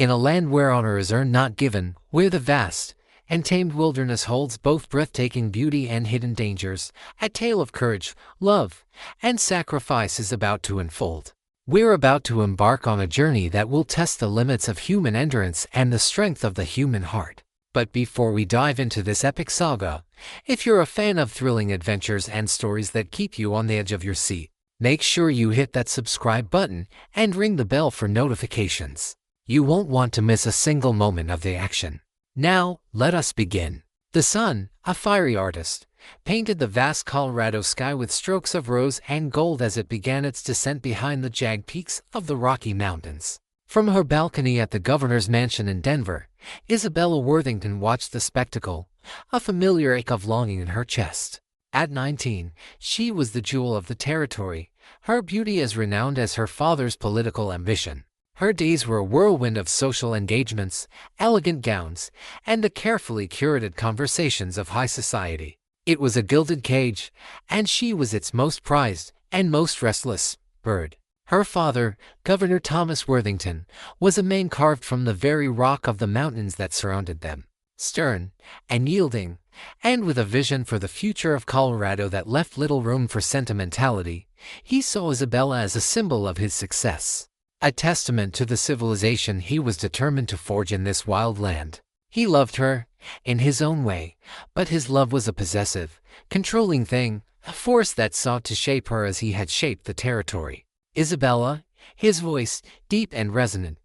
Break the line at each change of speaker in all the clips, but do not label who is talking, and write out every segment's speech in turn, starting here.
In a land where honor is earned not given, where the vast and tamed wilderness holds both breathtaking beauty and hidden dangers, a tale of courage, love, and sacrifice is about to unfold. We're about to embark on a journey that will test the limits of human endurance and the strength of the human heart. But before we dive into this epic saga, if you're a fan of thrilling adventures and stories that keep you on the edge of your seat, make sure you hit that subscribe button and ring the bell for notifications. You won't want to miss a single moment of the action. Now, let us begin. The sun, a fiery artist, painted the vast Colorado sky with strokes of rose and gold as it began its descent behind the jagged peaks of the Rocky Mountains. From her balcony at the governor's mansion in Denver, Isabella Worthington watched the spectacle, a familiar ache of longing in her chest. At 19, she was the jewel of the territory, her beauty as renowned as her father's political ambition. Her days were a whirlwind of social engagements, elegant gowns, and the carefully curated conversations of high society. It was a gilded cage, and she was its most prized and most restless bird. Her father, Governor Thomas Worthington, was a man carved from the very rock of the mountains that surrounded them. Stern and yielding, and with a vision for the future of Colorado that left little room for sentimentality, he saw Isabella as a symbol of his success. A testament to the civilization he was determined to forge in this wild land. He loved her, in his own way, but his love was a possessive, controlling thing, a force that sought to shape her as he had shaped the territory. Isabella, his voice, deep and resonant,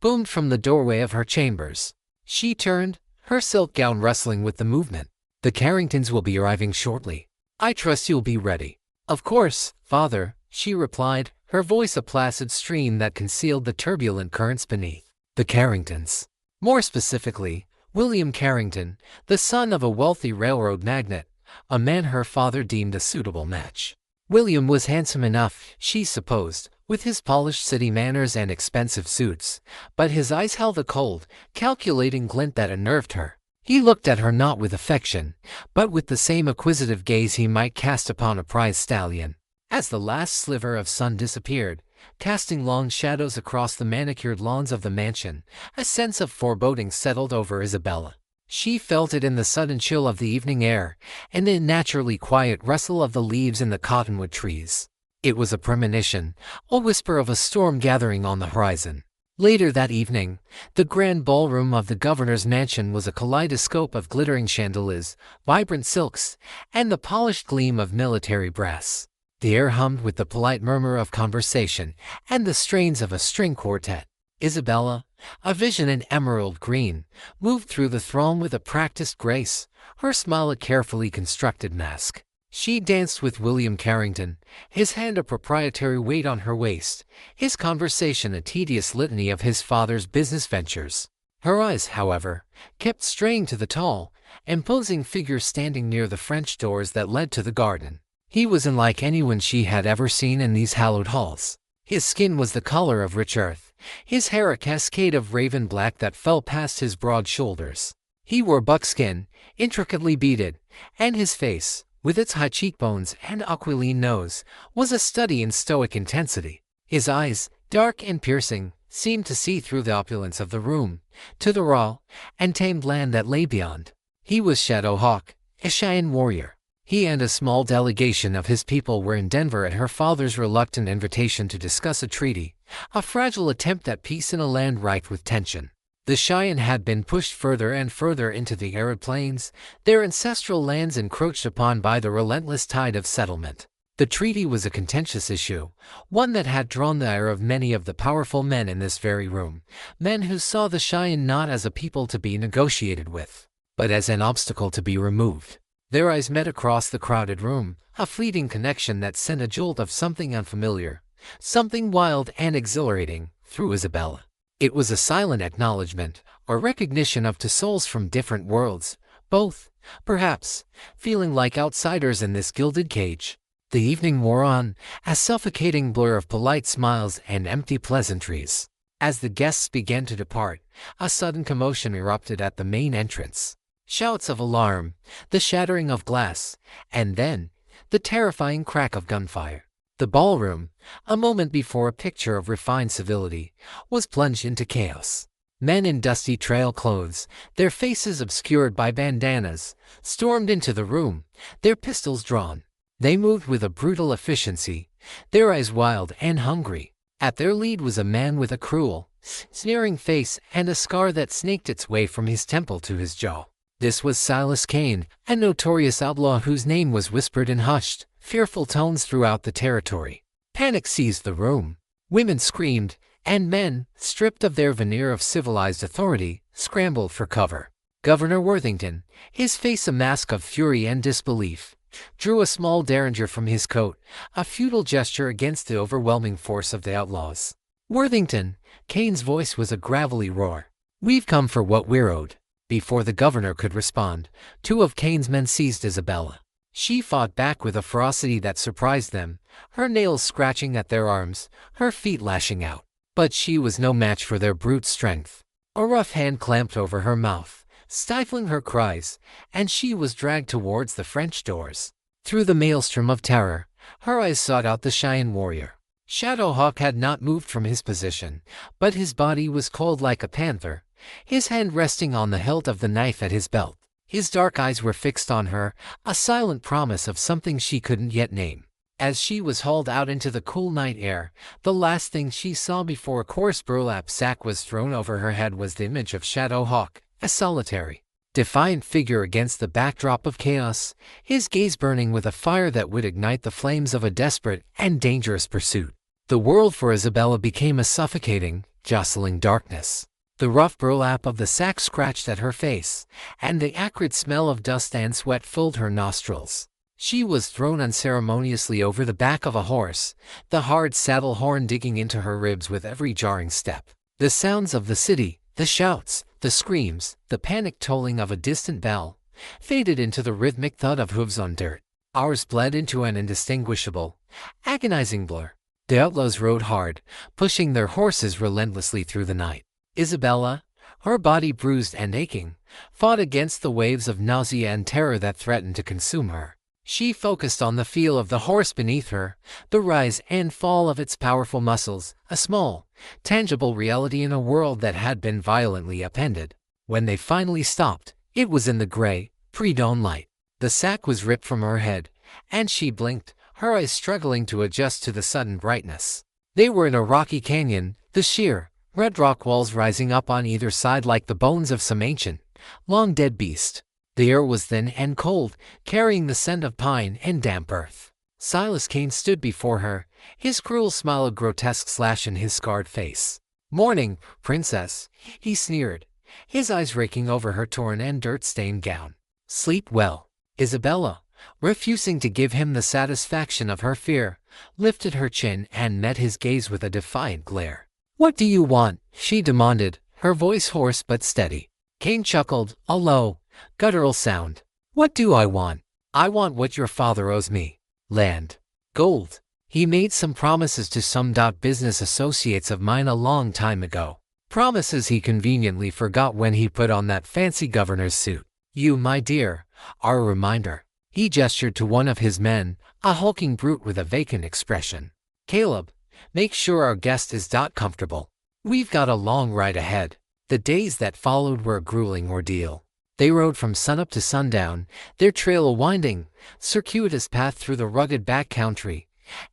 boomed from the doorway of her chambers. She turned, her silk gown rustling with the movement. "The Carringtons will be arriving shortly. I trust you'll be ready." "Of course, father," she replied, her voice a placid stream that concealed the turbulent currents beneath. The Carringtons. More specifically, William Carrington, the son of a wealthy railroad magnate, a man her father deemed a suitable match. William was handsome enough, she supposed, with his polished city manners and expensive suits, but his eyes held a cold, calculating glint that unnerved her. He looked at her not with affection, but with the same acquisitive gaze he might cast upon a prize stallion. As the last sliver of sun disappeared, casting long shadows across the manicured lawns of the mansion, a sense of foreboding settled over Isabella. She felt it in the sudden chill of the evening air and the naturally quiet rustle of the leaves in the cottonwood trees. It was a premonition, a whisper of a storm gathering on the horizon. Later that evening, the grand ballroom of the governor's mansion was a kaleidoscope of glittering chandeliers, vibrant silks, and the polished gleam of military brass. The air hummed with the polite murmur of conversation and the strains of a string quartet. Isabella, a vision in emerald green, moved through the throng with a practiced grace, her smile a carefully constructed mask. She danced with William Carrington, his hand a proprietary weight on her waist, his conversation a tedious litany of his father's business ventures. Her eyes, however, kept straying to the tall, imposing figure standing near the French doors that led to the garden. He was unlike anyone she had ever seen in these hallowed halls. His skin was the color of rich earth, his hair a cascade of raven black that fell past his broad shoulders. He wore buckskin, intricately beaded, and his face, with its high cheekbones and aquiline nose, was a study in stoic intensity. His eyes, dark and piercing, seemed to see through the opulence of the room, to the raw and tamed land that lay beyond. He was Shadow Hawk, a Cheyenne warrior. He and a small delegation of his people were in Denver at her father's reluctant invitation to discuss a treaty, a fragile attempt at peace in a land rife with tension. The Cheyenne had been pushed further and further into the arid plains, their ancestral lands encroached upon by the relentless tide of settlement. The treaty was a contentious issue, one that had drawn the ire of many of the powerful men in this very room, men who saw the Cheyenne not as a people to be negotiated with, but as an obstacle to be removed. Their eyes met across the crowded room, a fleeting connection that sent a jolt of something unfamiliar, something wild and exhilarating, through Isabella. It was a silent acknowledgement, or recognition of two souls from different worlds, both, perhaps, feeling like outsiders in this gilded cage. The evening wore on, a suffocating blur of polite smiles and empty pleasantries. As the guests began to depart, a sudden commotion erupted at the main entrance. Shouts of alarm, the shattering of glass, and then, the terrifying crack of gunfire. The ballroom, a moment before a picture of refined civility, was plunged into chaos. Men in dusty trail clothes, their faces obscured by bandanas, stormed into the room, their pistols drawn. They moved with a brutal efficiency, their eyes wild and hungry. At their lead was a man with a cruel, sneering face and a scar that snaked its way from his temple to his jaw. This was Silas Kane, a notorious outlaw whose name was whispered in hushed, fearful tones throughout the territory. Panic seized the room. Women screamed, and men, stripped of their veneer of civilized authority, scrambled for cover. Governor Worthington, his face a mask of fury and disbelief, drew a small derringer from his coat, a futile gesture against the overwhelming force of the outlaws. Worthington, Kane's voice was a gravelly roar. "We've come for what we're owed." Before the governor could respond, two of Kane's men seized Isabella. She fought back with a ferocity that surprised them, her nails scratching at their arms, her feet lashing out. But she was no match for their brute strength. A rough hand clamped over her mouth, stifling her cries, and she was dragged towards the French doors. Through the maelstrom of terror, her eyes sought out the Cheyenne warrior. Shadowhawk had not moved from his position, but his body was cold like a panther, his hand resting on the hilt of the knife at his belt. His dark eyes were fixed on her, a silent promise of something she couldn't yet name. As she was hauled out into the cool night air, the last thing she saw before a coarse burlap sack was thrown over her head was the image of Shadowhawk, a solitary, defiant figure against the backdrop of chaos, his gaze burning with a fire that would ignite the flames of a desperate and dangerous pursuit. The world for Isabella became a suffocating, jostling darkness. The rough burlap of the sack scratched at her face, and the acrid smell of dust and sweat filled her nostrils. She was thrown unceremoniously over the back of a horse, the hard saddle horn digging into her ribs with every jarring step. The sounds of the city, the shouts, the screams, the panic tolling of a distant bell, faded into the rhythmic thud of hooves on dirt. Hours bled into an indistinguishable, agonizing blur. The outlaws rode hard, pushing their horses relentlessly through the night. Isabella, her body bruised and aching, fought against the waves of nausea and terror that threatened to consume her. She focused on the feel of the horse beneath her, the rise and fall of its powerful muscles, a small, tangible reality in a world that had been violently upended. When they finally stopped, it was in the gray, pre-dawn light. The sack was ripped from her head, and she blinked, her eyes struggling to adjust to the sudden brightness. They were in a rocky canyon, the sheer, red rock walls rising up on either side like the bones of some ancient, long-dead beast. The air was thin and cold, carrying the scent of pine and damp earth. Silas Kane stood before her, his cruel smile a grotesque slash in his scarred face. "Morning, princess," he sneered, his eyes raking over her torn and dirt-stained gown. "Sleep well." Isabella, refusing to give him the satisfaction of her fear, lifted her chin and met his gaze with a defiant glare. "What do you want?" she demanded, her voice hoarse but steady. Kane chuckled, a low, guttural sound. "What do I want? I want what your father owes me. Land. Gold. He made some promises to some business associates of mine a long time ago. Promises he conveniently forgot when he put on that fancy governor's suit. You, my dear, are a reminder." He gestured to one of his men, a hulking brute with a vacant expression. "Caleb, make sure our guest is comfortable. We've got a long ride ahead." The days that followed were a grueling ordeal. They rode from sunup to sundown, their trail a winding, circuitous path through the rugged backcountry,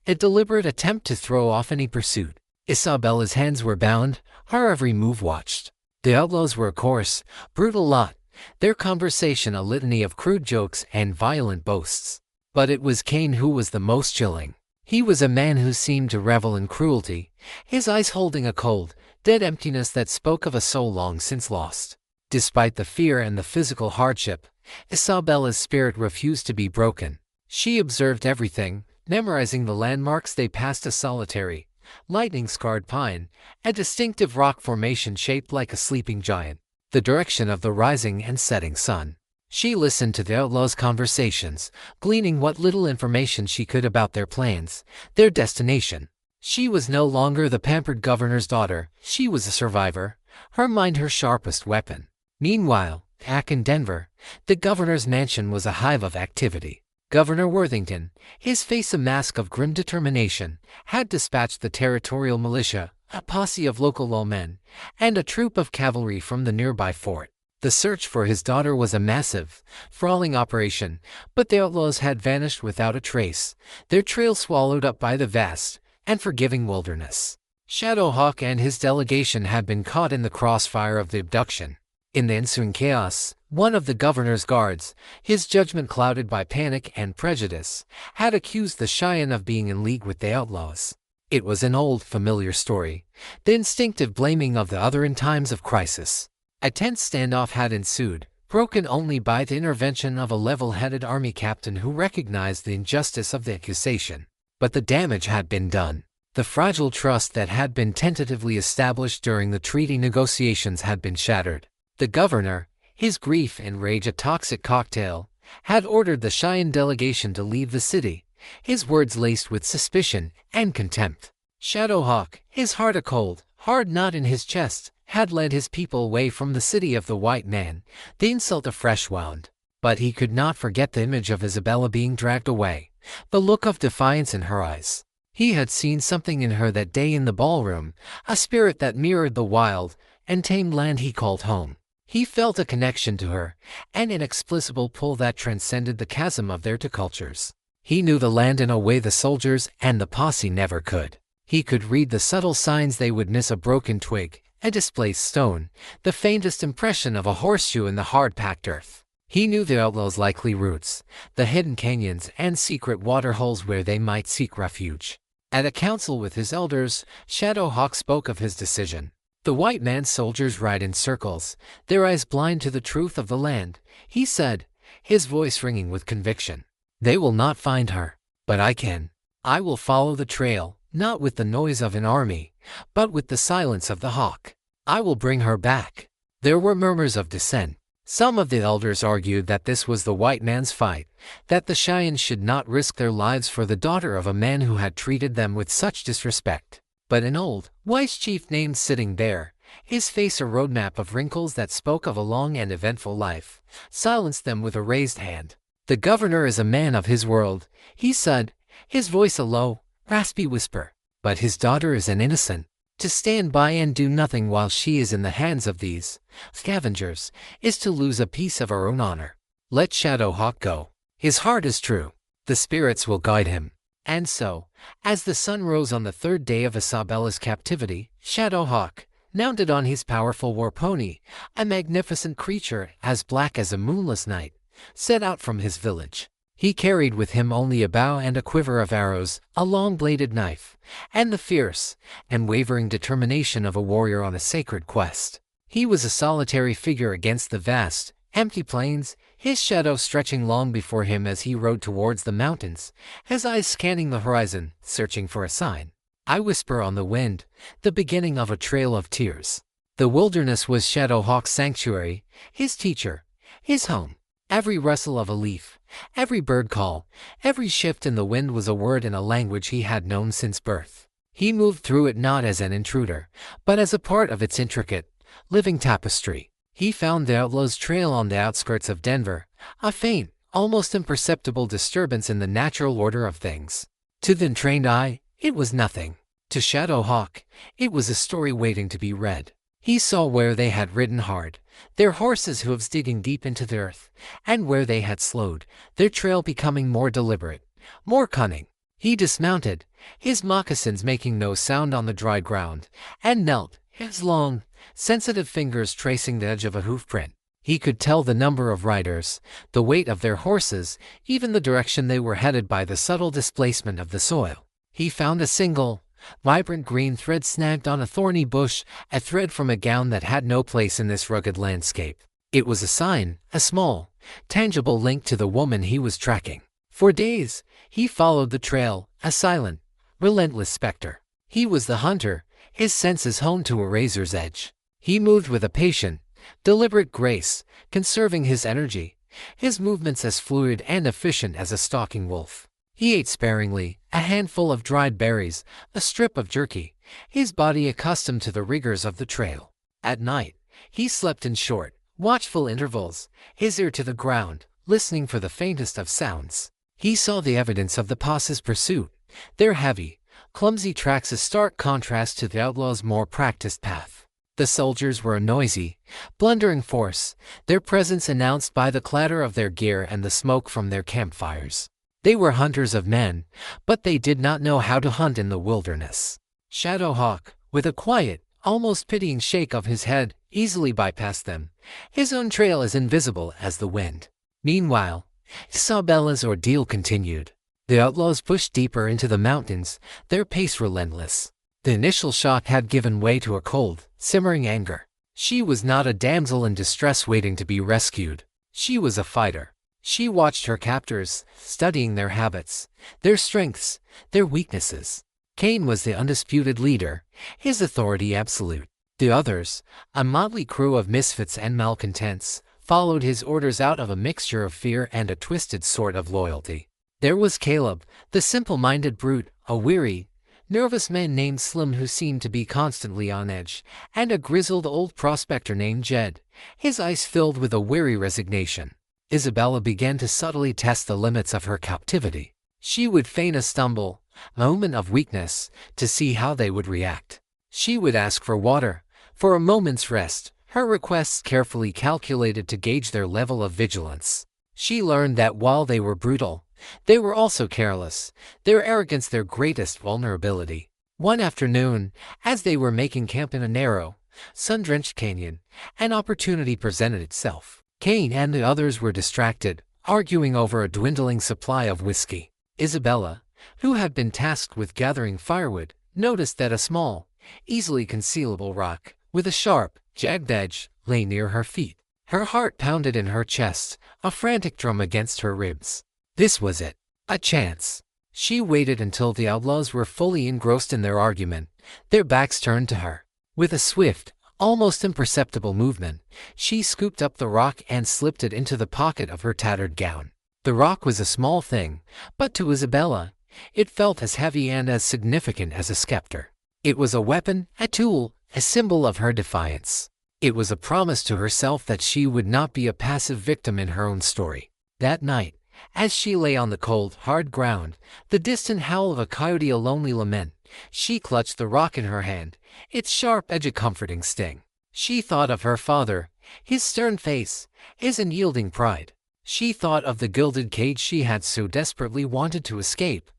a deliberate attempt to throw off any pursuit. Isabella's hands were bound, her every move watched. The outlaws were a coarse, brutal lot, their conversation a litany of crude jokes and violent boasts. But it was Kane who was the most chilling. He was a man who seemed to revel in cruelty, his eyes holding a cold, dead emptiness that spoke of a soul long since lost. Despite the fear and the physical hardship, Isabella's spirit refused to be broken. She observed everything, memorizing the landmarks they passed: a solitary, lightning-scarred pine, a distinctive rock formation shaped like a sleeping giant, the direction of the rising and setting sun. She listened to the outlaws' conversations, gleaning what little information she could about their plans, their destination. She was no longer the pampered governor's daughter, she was a survivor, her mind her sharpest weapon. Meanwhile, back in Denver, the governor's mansion was a hive of activity. Governor Worthington, his face a mask of grim determination, had dispatched the territorial militia, a posse of local lawmen, and a troop of cavalry from the nearby fort. The search for his daughter was a massive, sprawling operation, but the outlaws had vanished without a trace, their trail swallowed up by the vast and forgiving wilderness. Shadowhawk and his delegation had been caught in the crossfire of the abduction. In the ensuing chaos, one of the governor's guards, his judgment clouded by panic and prejudice, had accused the Cheyenne of being in league with the outlaws. It was an old, familiar story, the instinctive blaming of the other in times of crisis. A tense standoff had ensued, broken only by the intervention of a level-headed army captain who recognized the injustice of the accusation. But the damage had been done. The fragile trust that had been tentatively established during the treaty negotiations had been shattered. The governor, his grief and rage a toxic cocktail, had ordered the Cheyenne delegation to leave the city, his words laced with suspicion and contempt. Shadowhawk, his heart a cold, hard knot in his chest, had led his people away from the city of the white man, the insult a fresh wound. But he could not forget the image of Isabella being dragged away, the look of defiance in her eyes. He had seen something in her that day in the ballroom, a spirit that mirrored the wild and tamed land he called home. He felt a connection to her, an inexplicable pull that transcended the chasm of their two cultures. He knew the land in a way the soldiers and the posse never could. He could read the subtle signs they would miss: a broken twig, a displaced stone, the faintest impression of a horseshoe in the hard-packed earth. He knew the outlaws' likely routes, the hidden canyons and secret waterholes where they might seek refuge. At a council with his elders, Shadowhawk spoke of his decision. The white man's soldiers ride in circles, their eyes blind to the truth of the land, he said, his voice ringing with conviction. They will not find her, but I can. I will follow the trail, not with the noise of an army, but with the silence of the hawk. I will bring her back. There were murmurs of dissent. Some of the elders argued that this was the white man's fight, that the Cheyenne should not risk their lives for the daughter of a man who had treated them with such disrespect. But an old, wise chief named sitting there, his face a roadmap of wrinkles that spoke of a long and eventful life, silenced them with a raised hand. The governor is a man of his world, he said, his voice a low, raspy whisper. But his daughter is an innocent. To stand by and do nothing while she is in the hands of these scavengers is to lose a piece of our own honor. Let Shadowhawk go. His heart is true. The spirits will guide him. And so, as the sun rose on the third day of Isabella's captivity, Shadowhawk, mounted on his powerful war pony, a magnificent creature as black as a moonless night, set out from his village. He carried with him only a bow and a quiver of arrows, a long-bladed knife, and the fierce and wavering determination of a warrior on a sacred quest. He was a solitary figure against the vast, empty plains, his shadow stretching long before him as he rode towards the mountains, his eyes scanning the horizon, searching for a sign. I whisper on the wind, the beginning of a trail of tears. The wilderness was Shadowhawk's sanctuary, his teacher, his home. Every rustle of a leaf, every bird call, every shift in the wind was a word in a language he had known since birth. He moved through it not as an intruder, but as a part of its intricate, living tapestry. He found the outlaws' trail on the outskirts of Denver, a faint, almost imperceptible disturbance in the natural order of things. To the untrained eye, it was nothing. To Shadowhawk, it was a story waiting to be read. He saw where they had ridden hard, their horses' hooves digging deep into the earth, and where they had slowed, their trail becoming more deliberate, more cunning. He dismounted, his moccasins making no sound on the dry ground, and knelt, his long, sensitive fingers tracing the edge of a hoofprint. He could tell the number of riders, the weight of their horses, even the direction they were headed by the subtle displacement of the soil. He found a single, vibrant green thread snagged on a thorny bush, a thread from a gown that had no place in this rugged landscape. It was a sign, a small, tangible link to the woman he was tracking. For days, he followed the trail, a silent, relentless specter. He was the hunter, his senses honed to a razor's edge. He moved with a patient, deliberate grace, conserving his energy, his movements as fluid and efficient as a stalking wolf. He ate sparingly, a handful of dried berries, a strip of jerky, his body accustomed to the rigors of the trail. At night, he slept in short, watchful intervals, his ear to the ground, listening for the faintest of sounds. He saw the evidence of the posse's pursuit, their heavy, clumsy tracks, a stark contrast to the outlaws' more practiced path. The soldiers were a noisy, blundering force, their presence announced by the clatter of their gear and the smoke from their campfires. They were hunters of men, but they did not know how to hunt in the wilderness. Shadowhawk, with a quiet, almost pitying shake of his head, easily bypassed them, his own trail as invisible as the wind. Meanwhile, Isabella's ordeal continued. The outlaws pushed deeper into the mountains, their pace relentless. The initial shock had given way to a cold, simmering anger. She was not a damsel in distress waiting to be rescued. She was a fighter. She watched her captors, studying their habits, their strengths, their weaknesses. Cain was the undisputed leader, his authority absolute. The others, a motley crew of misfits and malcontents, followed his orders out of a mixture of fear and a twisted sort of loyalty. There was Caleb, the simple-minded brute, a weary, nervous man named Slim who seemed to be constantly on edge, and a grizzled old prospector named Jed, his eyes filled with a weary resignation. Isabella began to subtly test the limits of her captivity. She would feign a stumble, a moment of weakness, to see how they would react. She would ask for water, for a moment's rest, her requests carefully calculated to gauge their level of vigilance. She learned that while they were brutal, they were also careless, their arrogance their greatest vulnerability. One afternoon, as they were making camp in a narrow, sun-drenched canyon, an opportunity presented itself. Cain and the others were distracted, arguing over a dwindling supply of whiskey. Isabella, who had been tasked with gathering firewood, noticed that a small, easily concealable rock, with a sharp, jagged edge, lay near her feet. Her heart pounded in her chest, a frantic drum against her ribs. This was it. A chance. She waited until the outlaws were fully engrossed in their argument, their backs turned to her. With a swift, almost imperceptible movement, she scooped up the rock and slipped it into the pocket of her tattered gown. The rock was a small thing, but to Isabella, it felt as heavy and as significant as a scepter. It was a weapon, a tool, a symbol of her defiance. It was a promise to herself that she would not be a passive victim in her own story. That night, as she lay on the cold, hard ground, the distant howl of a coyote a lonely lament, she clutched the rock in her hand, its sharp edge a comforting sting. She thought of her father, his stern face, his unyielding pride. She thought of the gilded cage she had so desperately wanted to escape,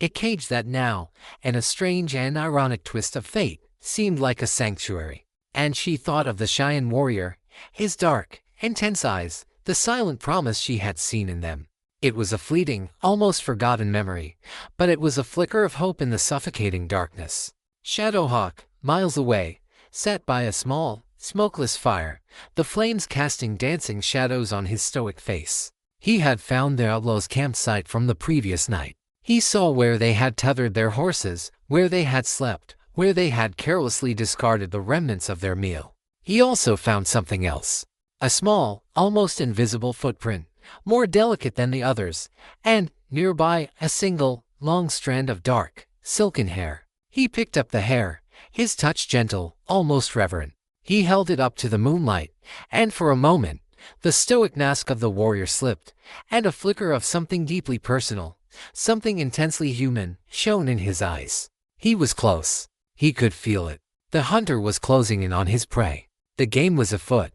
a cage that now, in a strange and ironic twist of fate, seemed like a sanctuary. And she thought of the Cheyenne warrior, his dark, intense eyes, the silent promise she had seen in them. It was a fleeting, almost forgotten memory, but it was a flicker of hope in the suffocating darkness. Shadowhawk, miles away, sat by a small, smokeless fire, the flames casting dancing shadows on his stoic face. He had found the outlaws' campsite from the previous night. He saw where they had tethered their horses, where they had slept, where they had carelessly discarded the remnants of their meal. He also found something else. A small, almost invisible footprint, more delicate than the others, and, nearby, a single, long strand of dark, silken hair. He picked up the hair, his touch gentle, almost reverent. He held it up to the moonlight, and for a moment, the stoic mask of the warrior slipped, and a flicker of something deeply personal, something intensely human, shone in his eyes. He was close. He could feel it. The hunter was closing in on his prey. The game was afoot,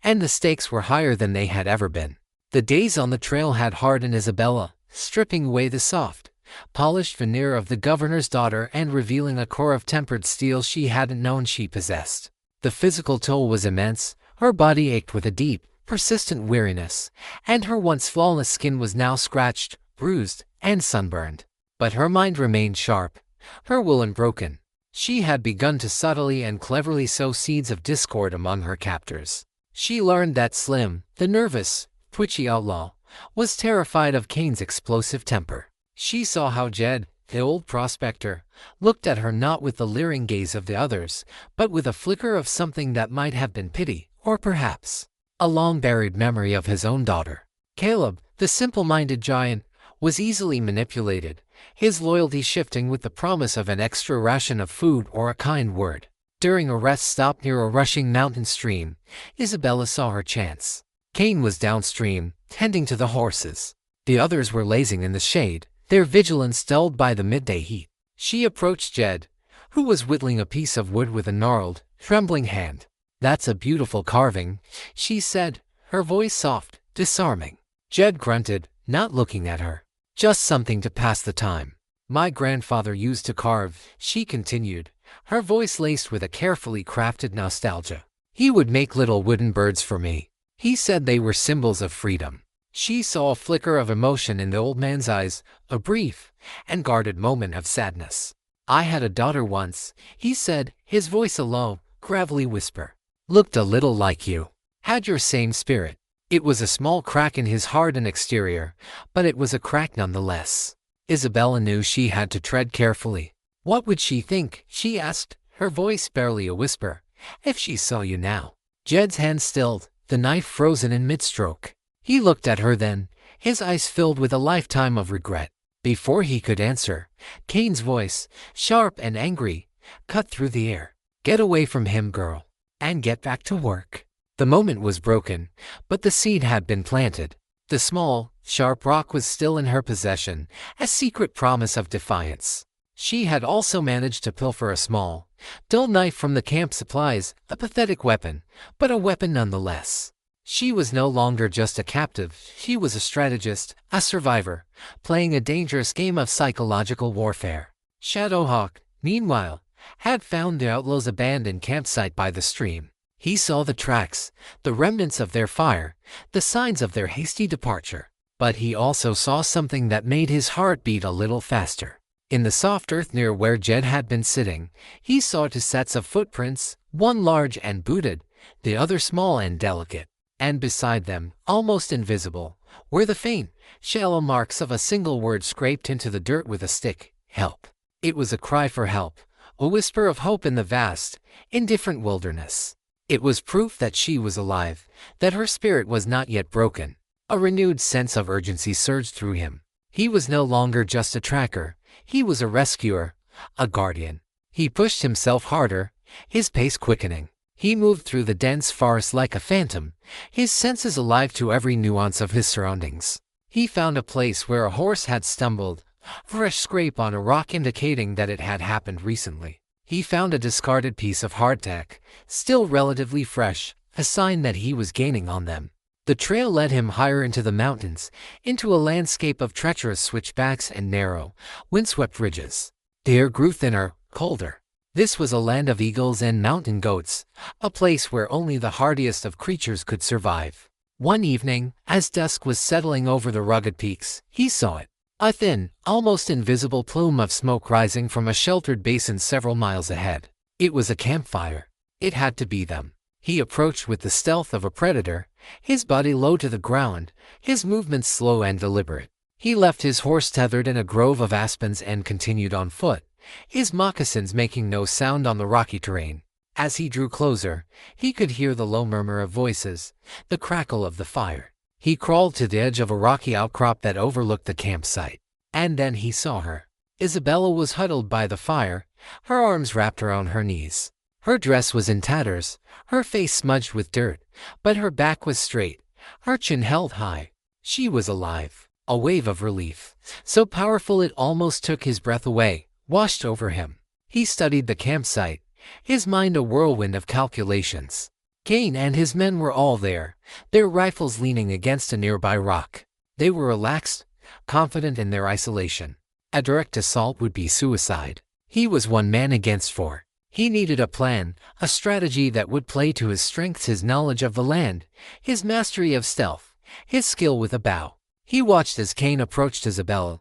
and the stakes were higher than they had ever been. The days on the trail had hardened Isabella, stripping away the soft, polished veneer of the governor's daughter and revealing a core of tempered steel she hadn't known she possessed. The physical toll was immense, her body ached with a deep, persistent weariness, and her once flawless skin was now scratched, bruised, and sunburned. But her mind remained sharp, her will unbroken. She had begun to subtly and cleverly sow seeds of discord among her captors. She learned that Slim, the nervous, twitchy outlaw, was terrified of Cain's explosive temper. She saw how Jed, the old prospector, looked at her not with the leering gaze of the others, but with a flicker of something that might have been pity, or perhaps a long-buried memory of his own daughter. Caleb, the simple-minded giant, was easily manipulated, his loyalty shifting with the promise of an extra ration of food or a kind word. During a rest stop near a rushing mountain stream, Isabella saw her chance. Cain was downstream, tending to the horses. The others were lazing in the shade, their vigilance dulled by the midday heat. She approached Jed, who was whittling a piece of wood with a gnarled, trembling hand. "That's a beautiful carving," she said, her voice soft, disarming. Jed grunted, not looking at her. "Just something to pass the time. My grandfather used to carve," she continued, her voice laced with a carefully crafted nostalgia. "He would make little wooden birds for me. He said they were symbols of freedom." She saw a flicker of emotion in the old man's eyes, a brief and guarded moment of sadness. "I had a daughter once," he said, his voice a low, gravelly whisper. "Looked a little like you. Had your same spirit." It was a small crack in his hardened exterior, but it was a crack nonetheless. Isabella knew she had to tread carefully. "What would she think?" she asked, her voice barely a whisper. "If she saw you now?" Jed's hand stilled, the knife frozen in mid-stroke. He looked at her then, his eyes filled with a lifetime of regret. Before he could answer, Kane's voice, sharp and angry, cut through the air. "Get away from him, girl, and get back to work." The moment was broken, but the seed had been planted. The small, sharp rock was still in her possession, a secret promise of defiance. She had also managed to pilfer a small, dull knife from the camp supplies, a pathetic weapon, but a weapon nonetheless. She was no longer just a captive, she was a strategist, a survivor, playing a dangerous game of psychological warfare. Shadowhawk, meanwhile, had found the outlaws' abandoned campsite by the stream. He saw the tracks, the remnants of their fire, the signs of their hasty departure. But he also saw something that made his heart beat a little faster. In the soft earth near where Jed had been sitting, he saw two sets of footprints, one large and booted, the other small and delicate. And beside them, almost invisible, were the faint, shallow marks of a single word scraped into the dirt with a stick: help. It was a cry for help, a whisper of hope in the vast, indifferent wilderness. It was proof that she was alive, that her spirit was not yet broken. A renewed sense of urgency surged through him. He was no longer just a tracker, he was a rescuer, a guardian. He pushed himself harder, his pace quickening. He moved through the dense forest like a phantom, his senses alive to every nuance of his surroundings. He found a place where a horse had stumbled, a fresh scrape on a rock indicating that it had happened recently. He found a discarded piece of hardtack, still relatively fresh, a sign that he was gaining on them. The trail led him higher into the mountains, into a landscape of treacherous switchbacks and narrow, windswept ridges. The air grew thinner, colder. This was a land of eagles and mountain goats, a place where only the hardiest of creatures could survive. One evening, as dusk was settling over the rugged peaks, he saw it. A thin, almost invisible plume of smoke rising from a sheltered basin several miles ahead. It was a campfire. It had to be them. He approached with the stealth of a predator, his body low to the ground, his movements slow and deliberate. He left his horse tethered in a grove of aspens and continued on foot, his moccasins making no sound on the rocky terrain. As he drew closer, he could hear the low murmur of voices, the crackle of the fire. He crawled to the edge of a rocky outcrop that overlooked the campsite. And then he saw her. Isabella was huddled by the fire, her arms wrapped around her knees. Her dress was in tatters, her face smudged with dirt, but her back was straight, her chin held high. She was alive. A wave of relief, so powerful it almost took his breath away, washed over him. He studied the campsite, his mind a whirlwind of calculations. Kane and his men were all there, their rifles leaning against a nearby rock. They were relaxed, confident in their isolation. A direct assault would be suicide. He was one man against four. He needed a plan, a strategy that would play to his strengths: his knowledge of the land, his mastery of stealth, his skill with a bow. He watched as Kane approached Isabella,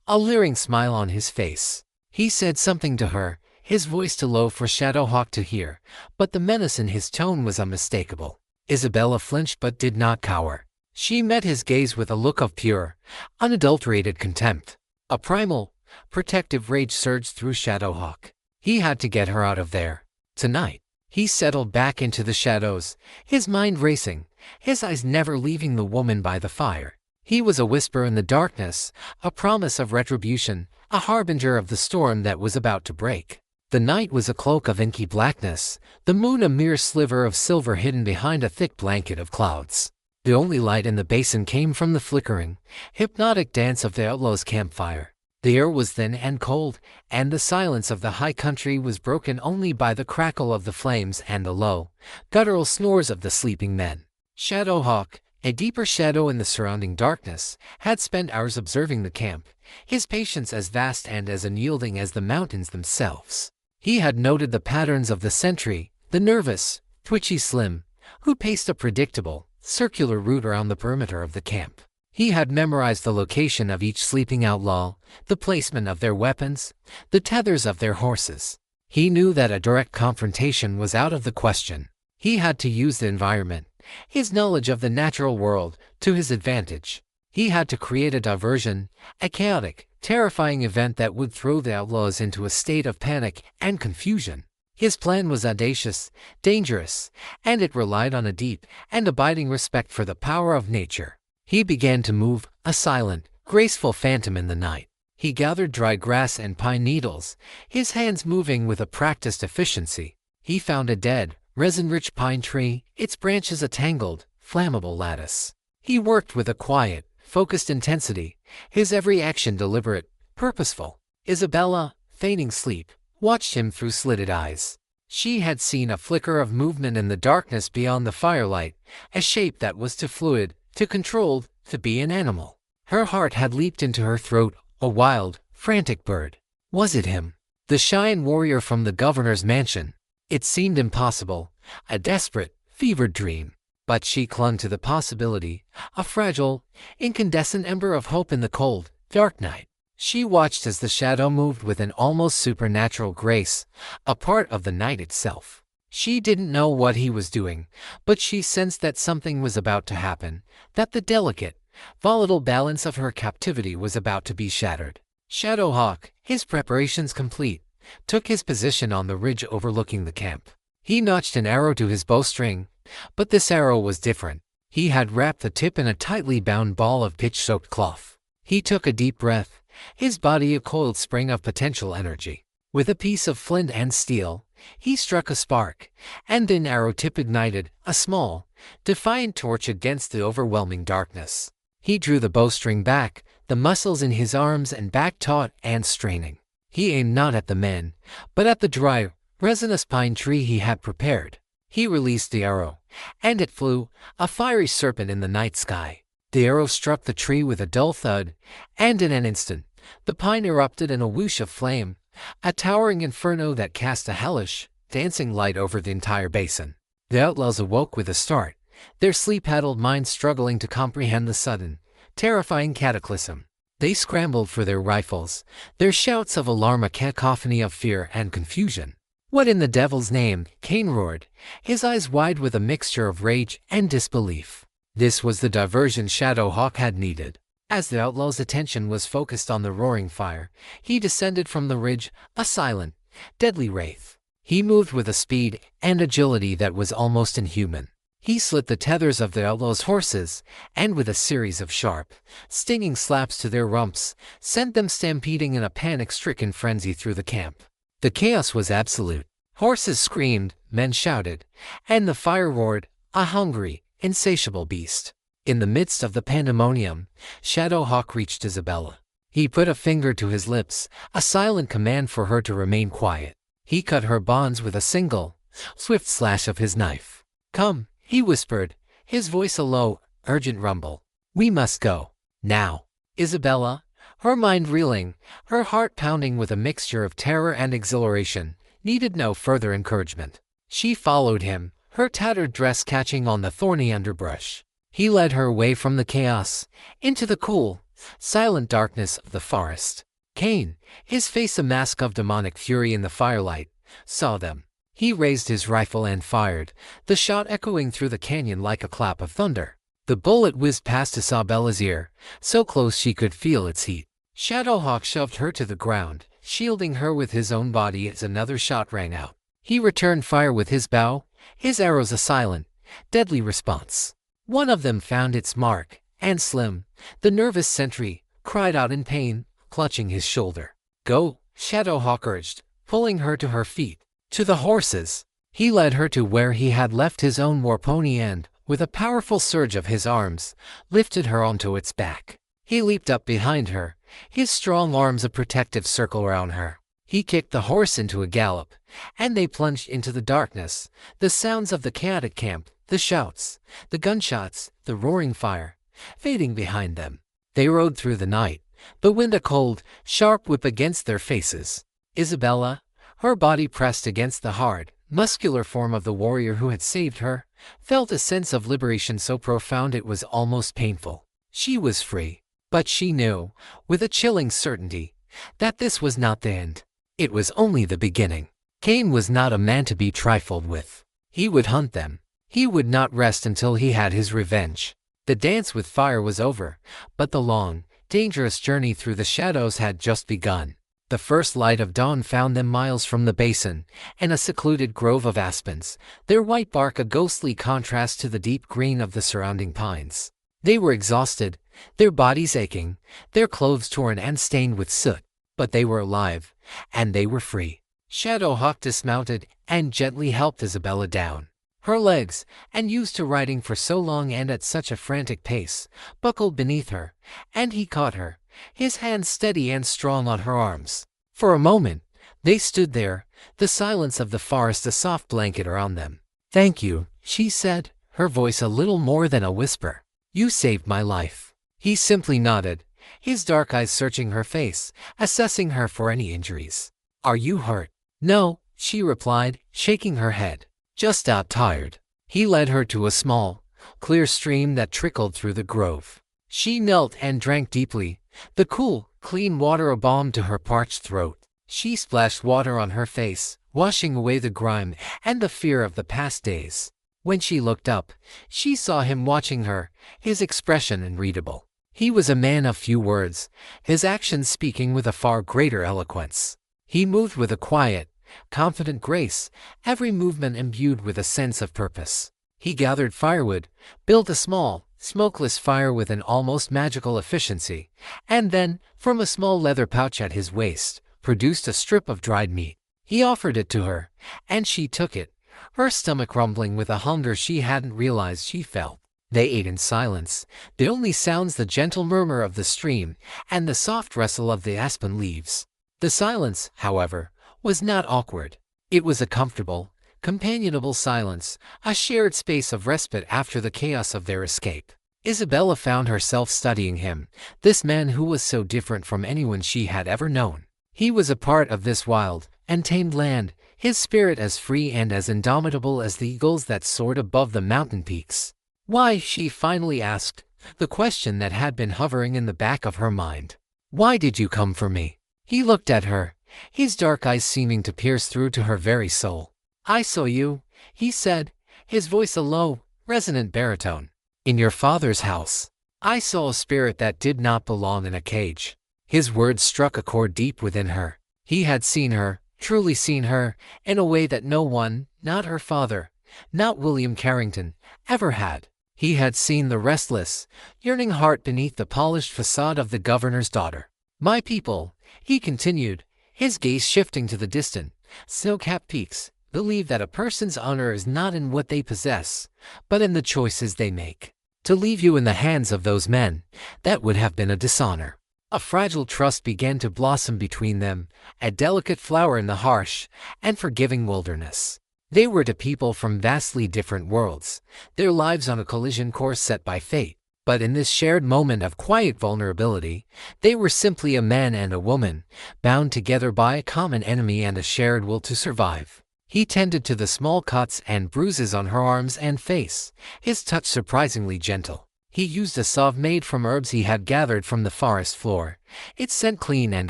a leering smile on his face. He said something to her, his voice too low for Shadowhawk to hear, but the menace in his tone was unmistakable. Isabella flinched but did not cower. She met his gaze with a look of pure, unadulterated contempt. A primal, protective rage surged through Shadowhawk. He had to get her out of there. Tonight. He settled back into the shadows, his mind racing, his eyes never leaving the woman by the fire. He was a whisper in the darkness, a promise of retribution, a harbinger of the storm that was about to break. The night was a cloak of inky blackness, the moon a mere sliver of silver hidden behind a thick blanket of clouds. The only light in the basin came from the flickering, hypnotic dance of the outlaws' campfire. The air was thin and cold, and the silence of the high country was broken only by the crackle of the flames and the low, guttural snores of the sleeping men. Shadowhawk, a deeper shadow in the surrounding darkness, had spent hours observing the camp, his patience as vast and as unyielding as the mountains themselves. He had noted the patterns of the sentry, the nervous, twitchy Slim, who paced a predictable, circular route around the perimeter of the camp. He had memorized the location of each sleeping outlaw, the placement of their weapons, the tethers of their horses. He knew that a direct confrontation was out of the question. He had to use the environment, his knowledge of the natural world, to his advantage. He had to create a diversion, a chaotic, terrifying event that would throw the outlaws into a state of panic and confusion. His plan was audacious, dangerous, and it relied on a deep and abiding respect for the power of nature. He began to move, a silent, graceful phantom in the night. He gathered dry grass and pine needles, his hands moving with a practiced efficiency. He found a dead, resin-rich pine tree, its branches a tangled, flammable lattice. He worked with a quiet, focused intensity, his every action deliberate, purposeful. Isabella, feigning sleep, watched him through slitted eyes. She had seen a flicker of movement in the darkness beyond the firelight, a shape that was too fluid, too controlled, to be an animal. Her heart had leaped into her throat, a wild, frantic bird. Was it him? The Cheyenne warrior from the governor's mansion? It seemed impossible, a desperate, fevered dream. But she clung to the possibility, a fragile, incandescent ember of hope in the cold, dark night. She watched as the shadow moved with an almost supernatural grace, a part of the night itself. She didn't know what he was doing, but she sensed that something was about to happen, that the delicate, volatile balance of her captivity was about to be shattered. Shadowhawk, his preparations complete, took his position on the ridge overlooking the camp. He notched an arrow to his bowstring, but this arrow was different. He had wrapped the tip in a tightly bound ball of pitch-soaked cloth. He took a deep breath, his body a coiled spring of potential energy. With a piece of flint and steel, he struck a spark, and an arrow tip ignited, a small, defiant torch against the overwhelming darkness. He drew the bowstring back, the muscles in his arms and back taut and straining. He aimed not at the men, but at the dry, resinous pine tree he had prepared. He released the arrow, and it flew, a fiery serpent in the night sky. The arrow struck the tree with a dull thud, and in an instant, the pine erupted in a whoosh of flame, a towering inferno that cast a hellish, dancing light over the entire basin. The outlaws awoke with a start, their sleep-addled minds struggling to comprehend the sudden, terrifying cataclysm. They scrambled for their rifles, their shouts of alarm a cacophony of fear and confusion. "What in the devil's name?" Cain roared, his eyes wide with a mixture of rage and disbelief. This was the diversion Shadowhawk had needed. As the outlaw's attention was focused on the roaring fire, he descended from the ridge, a silent, deadly wraith. He moved with a speed and agility that was almost inhuman. He slit the tethers of the outlaw's horses, and with a series of sharp, stinging slaps to their rumps, sent them stampeding in a panic-stricken frenzy through the camp. The chaos was absolute. Horses screamed, men shouted, and the fire roared, a hungry, insatiable beast. In the midst of the pandemonium, Shadowhawk reached Isabella. He put a finger to his lips, a silent command for her to remain quiet. He cut her bonds with a single, swift slash of his knife. "Come," he whispered, his voice a low, urgent rumble. "We must go. Now." Isabella, her mind reeling, her heart pounding with a mixture of terror and exhilaration, needed no further encouragement. She followed him, her tattered dress catching on the thorny underbrush. He led her away from the chaos, into the cool, silent darkness of the forest. Cain, his face a mask of demonic fury in the firelight, saw them. He raised his rifle and fired, the shot echoing through the canyon like a clap of thunder. The bullet whizzed past Isabella's ear, so close she could feel its heat. Shadowhawk shoved her to the ground, shielding her with his own body as another shot rang out. He returned fire with his bow, his arrows a silent, deadly response. One of them found its mark, and Slim, the nervous sentry, cried out in pain, clutching his shoulder. "Go," Shadowhawk urged, pulling her to her feet. To the horses. He led her to where he had left his own war pony and, with a powerful surge of his arms, lifted her onto its back. He leaped up behind her, his strong arms a protective circle around her. He kicked the horse into a gallop, and they plunged into the darkness, the sounds of the chaotic camp, the shouts, the gunshots, the roaring fire, fading behind them. They rode through the night, the wind a cold, sharp whip against their faces. Isabella, her body pressed against the hard, muscular form of the warrior who had saved her, felt a sense of liberation so profound it was almost painful. She was free, but she knew, with a chilling certainty, that this was not the end. It was only the beginning. Cain was not a man to be trifled with. He would hunt them. He would not rest until he had his revenge. The dance with fire was over, but the long, dangerous journey through the shadows had just begun. The first light of dawn found them miles from the basin, in a secluded grove of aspens, their white bark a ghostly contrast to the deep green of the surrounding pines. They were exhausted, their bodies aching, their clothes torn and stained with soot, but they were alive, and they were free. Shadowhawk dismounted and gently helped Isabella down. Her legs, unused to riding for so long and at such a frantic pace, buckled beneath her, and he caught her, his hands steady and strong on her arms. For a moment, they stood there, the silence of the forest a soft blanket around them. "Thank you," she said, her voice a little more than a whisper. "You saved my life." He simply nodded, his dark eyes searching her face, assessing her for any injuries. "Are you hurt?" "No," she replied, shaking her head. "Just out tired." He led her to a small, clear stream that trickled through the grove. She knelt and drank deeply, the cool, clean water a balm to her parched throat. She splashed water on her face, washing away the grime and the fear of the past days. When she looked up, she saw him watching her, his expression unreadable. He was a man of few words, his actions speaking with a far greater eloquence. He moved with a quiet, confident grace, every movement imbued with a sense of purpose. He gathered firewood, built a small, smokeless fire with an almost magical efficiency, and then, from a small leather pouch at his waist, produced a strip of dried meat. He offered it to her, and she took it, her stomach rumbling with a hunger she hadn't realized she felt. They ate in silence, the only sounds the gentle murmur of the stream and the soft rustle of the aspen leaves. The silence, however, was not awkward. It was a comfortable, companionable silence, a shared space of respite after the chaos of their escape. Isabella found herself studying him, this man who was so different from anyone she had ever known. He was a part of this wild, untamed land, his spirit as free and as indomitable as the eagles that soared above the mountain peaks. "Why?" she finally asked, the question that had been hovering in the back of her mind. "Why did you come for me?" He looked at her, his dark eyes seeming to pierce through to her very soul. "I saw you," he said, his voice a low, resonant baritone. "In your father's house. I saw a spirit that did not belong in a cage." His words struck a chord deep within her. He had seen her, truly seen her, in a way that no one, not her father, not William Carrington, ever had. He had seen the restless, yearning heart beneath the polished facade of the governor's daughter. "My people," he continued, his gaze shifting to the distant, snow-capped peaks, "believe that a person's honor is not in what they possess, but in the choices they make. To leave you in the hands of those men, that would have been a dishonor." A fragile trust began to blossom between them, a delicate flower in the harsh and forgiving wilderness. They were to people from vastly different worlds, their lives on a collision course set by fate. But in this shared moment of quiet vulnerability, they were simply a man and a woman, bound together by a common enemy and a shared will to survive. He tended to the small cuts and bruises on her arms and face, his touch surprisingly gentle. He used a salve made from herbs he had gathered from the forest floor, its scent clean and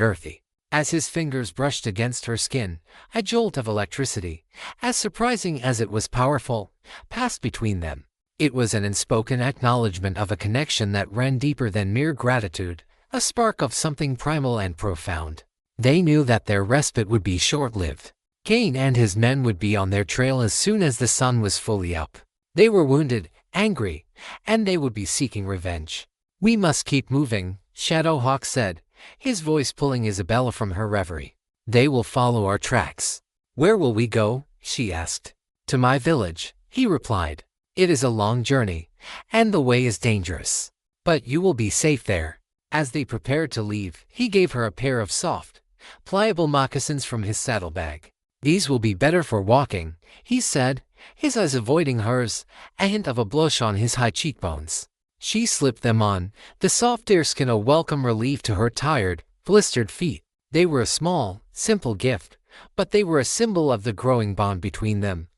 earthy. As his fingers brushed against her skin, a jolt of electricity, as surprising as it was powerful, passed between them. It was an unspoken acknowledgement of a connection that ran deeper than mere gratitude, a spark of something primal and profound. They knew that their respite would be short-lived. Cain and his men would be on their trail as soon as the sun was fully up. They were wounded, angry, and they would be seeking revenge. "We must keep moving," Shadowhawk said, his voice pulling Isabella from her reverie. "They will follow our tracks." "Where will we go?" she asked. "To my village," he replied. "It is a long journey, and the way is dangerous. But you will be safe there." As they prepared to leave, he gave her a pair of soft, pliable moccasins from his saddlebag. "These will be better for walking," he said, his eyes avoiding hers, a hint of a blush on his high cheekbones. She slipped them on, the soft deerskin a welcome relief to her tired, blistered feet. They were a small, simple gift, but they were a symbol of the growing bond between them,